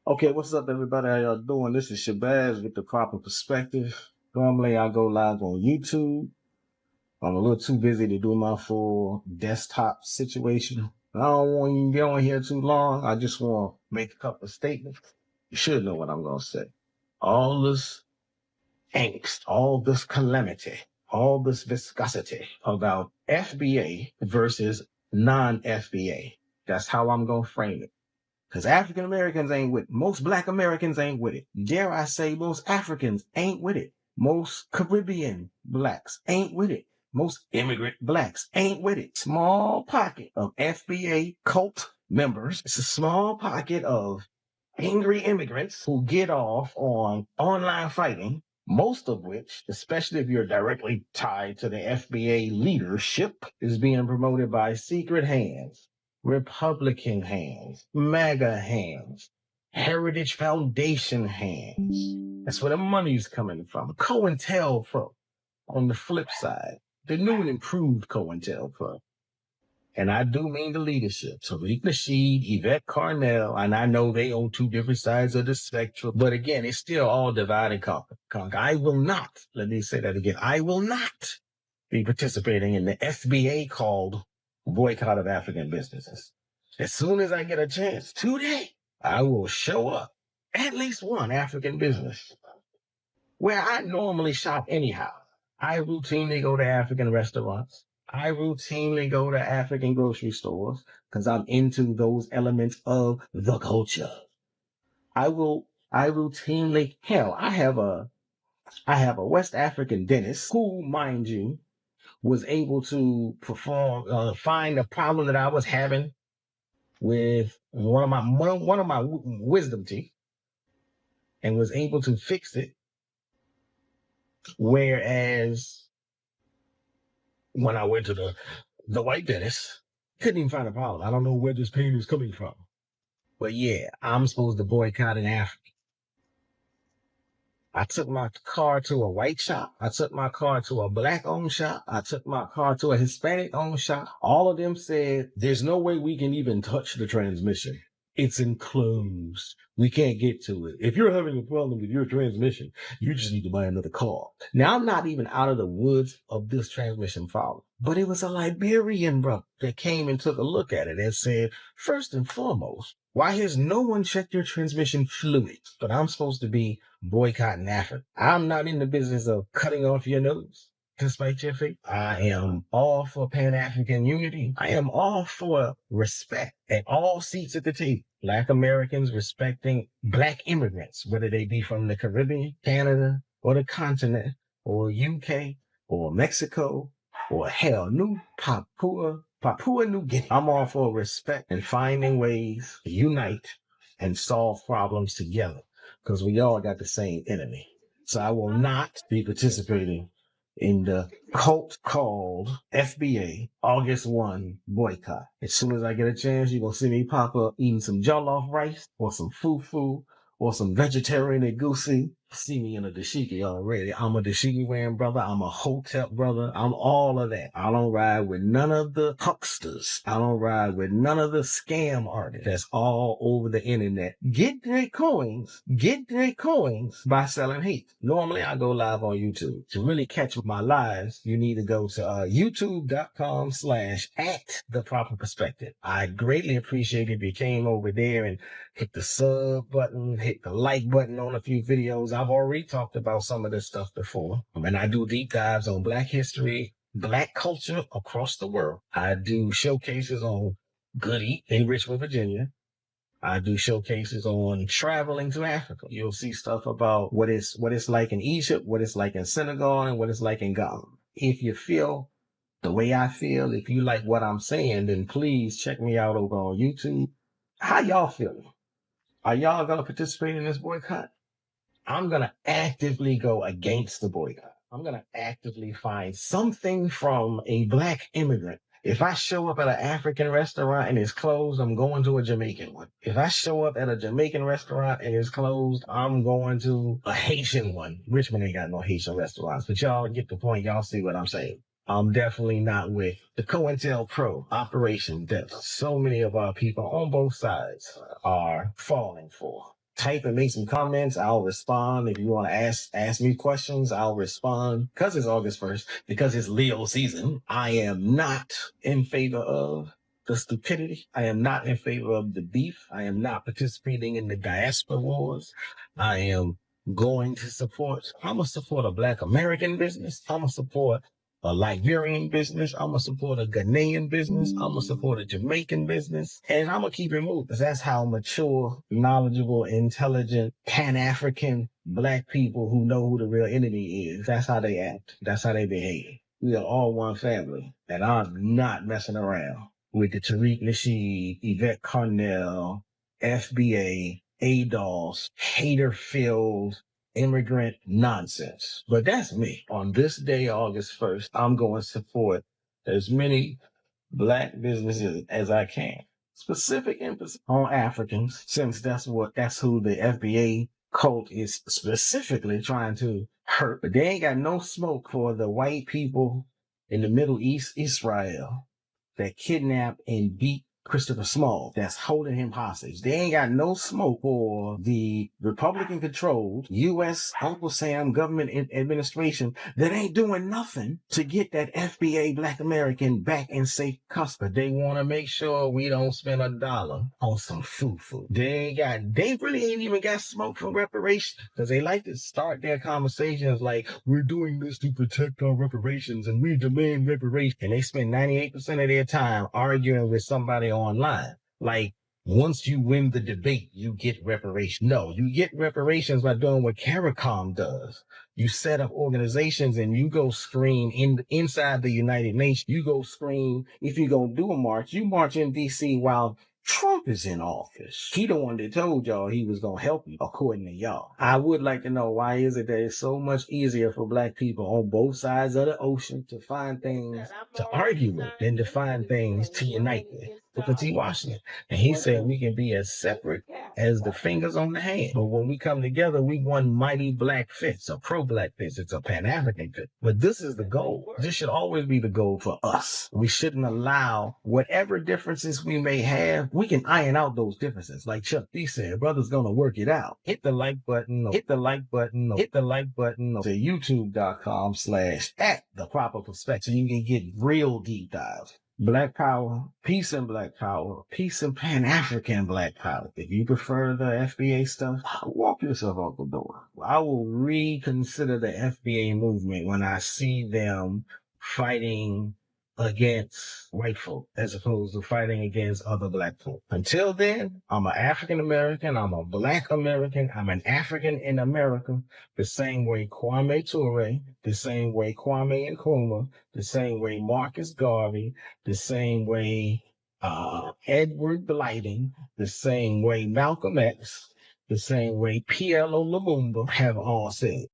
Okay, what's up, everybody? How y'all doing? This is Shabazz with the proper perspective. Normally, I go live on YouTube. I'm a little too busy to do my full desktop situation. I don't want you to get on here too long. I just want to make a couple of statements. You should know what I'm going to say. All this angst, all this calamity, all this viscosity about FBA versus non-FBA. That's how I'm going to frame it. Because African Americans ain't with it. Most Black Americans ain't with it. Dare I say, most Africans ain't with it. Most Caribbean Blacks ain't with it. Most immigrant Blacks ain't with it. Small pocket of FBA cult members. It's a small pocket of angry immigrants who get off on online fighting, most of which, especially if you're directly tied to the FBA leadership, is being promoted by secret hands. Republican hands, MAGA hands, Heritage Foundation hands. That's where the money's coming from. COINTELPRO on the flip side, the new and improved COINTELPRO. And I do mean the leadership. Tariq Nasheed, Yvette Carnell, and I know they on two different sides of the spectrum, but again, it's still all divide and conquer. I will not, let me say that again, I will not be participating in the FBA called Boycott of African Businesses. As soon as I get a chance today, I will show up at least one African business where I normally shop anyhow. I routinely go to African restaurants. I routinely go to African grocery stores because I'm into those elements of the culture. I routinely, hell, I have a West African dentist who, mind you, was able to find a problem that I was having with one of my wisdom teeth and was able to fix it. Whereas when I went to the white dentist, couldn't even find a problem. I don't know where this pain is coming from. But yeah, I'm supposed to boycott in Africa. I took my car to a white shop. I took my car to a Black-owned shop. I took my car to a Hispanic-owned shop. All of them said, there's no way we can even touch the transmission. It's enclosed. We can't get to it. If you're having a problem with your transmission, you just need to buy another car. Now, I'm not even out of the woods of this transmission problem, but it was a Liberian brother that came and took a look at it and said, first and foremost, why has no one checked your transmission fluid? But I'm supposed to be boycotting Africa. I'm not in the business of cutting off your nose to spite your feet. I am all for Pan-African unity. I am all for respect at all seats at the table. Black Americans respecting Black immigrants, whether they be from the Caribbean, Canada, or the continent, or UK, or Mexico, or hell, Papua New Guinea. I'm all for respect and finding ways to unite and solve problems together because we all got the same enemy. So I will not be participating in the cult called FBA August 1 boycott. As soon as I get a chance, you're going to see me pop up eating some jollof rice or some fufu or some vegetarian egusi. See me in a dashiki already. I'm a dashiki wearing brother. I'm a hotep brother. I'm all of that. I don't ride with none of the hucksters. I don't ride with none of the scam artists that's all over the internet. Get their coins by selling hate. Normally I go live on YouTube. To really catch my lives, you need to go to youtube.com/@theproperperspective. I greatly appreciate if you came over there and hit the sub button, hit the like button on a few videos. I've already talked about some of this stuff before. And I do deep dives on Black history, Black culture across the world. I do showcases on Good Eat in Richmond, Virginia. I do showcases on traveling to Africa. You'll see stuff about what it's like in Egypt, what it's like in Senegal, and what it's like in Ghana. If you feel the way I feel, if you like what I'm saying, then please check me out over on YouTube. How y'all feeling? Are y'all going to participate in this boycott? I'm going to actively go against the boycott. I'm going to actively find something from a Black immigrant. If I show up at an African restaurant and it's closed, I'm going to a Jamaican one. If I show up at a Jamaican restaurant and it's closed, I'm going to a Haitian one. Richmond ain't got no Haitian restaurants, but y'all get the point. Y'all see what I'm saying. I'm definitely not with the COINTELPRO operation that so many of our people on both sides are falling for. type and make some comments. I'll respond. If you want to ask me questions, I'll respond. Because it's August 1st, because it's Leo season, I am not in favor of the stupidity. I am not in favor of the beef. I am not participating in the diaspora wars. I am going to support, I'm going to support a Black American business. I'm going to support a Liberian business. I'm going to support a Ghanaian business. I'm going to support a Jamaican business. And I'm going to keep it moving. That's how mature, knowledgeable, intelligent, Pan-African Black people who know who the real enemy is. That's how they act. That's how they behave. We are all one family. And I'm not messing around with the Tariq Nasheed, Yvette Carnell, FBA, ADOS, hater-filled immigrant nonsense. But that's me. On this day, August 1st, I'm going to support as many Black businesses as I can. Specific emphasis on Africans, since that's who the FBA cult is specifically trying to hurt. But they ain't got no smoke for the white people in the Middle East, Israel, that kidnapped and beat Christopher Small, that's holding him hostage. They ain't got no smoke for the Republican-controlled U.S. Uncle Sam government administration that ain't doing nothing to get that FBA Black American back in safe custody. They want to make sure we don't spend $1 on some foo-foo. They really ain't even got smoke for reparations, because they like to start their conversations like, we're doing this to protect our reparations and we demand reparations. And they spend 98% of their time arguing with somebody online. Like, once you win the debate, you get reparations. No, you get reparations by doing what CARICOM does. You set up organizations and you go scream inside the United Nations. You go scream, if you're going to do a march, you march in D.C. while Trump is in office. He the one that told y'all he was going to help you, according to y'all. I would like to know, why is it that it's so much easier for Black people on both sides of the ocean to find things to argue with than to find things to unite with? Look at T. Washington. And he said we can be as separate as the fingers on the hand. But when we come together, we one mighty Black fist, a pro-Black fist. It's a Pan-African fist. But this is the goal. This should always be the goal for us. We shouldn't allow whatever differences we may have, we can iron out those differences. Like Chuck D said, brother's gonna work it out. Hit the like button, hit the like button, hit the like button to youtube.com/@theproperperspective so you can get real deep dives. Black power, peace and Black power, peace and Pan-African Black power. If you prefer the FBA stuff, walk yourself out the door. I will reconsider the FBA movement when I see them fighting against white folk as opposed to fighting against other Black folk. Until then, I'm an African American, I'm a Black American, I'm an African in America, the same way Kwame Ture, the same way Kwame Nkrumah, the same way Marcus Garvey, the same way Edward Blyden, the same way Malcolm X, the same way PLO Lumumba have all said.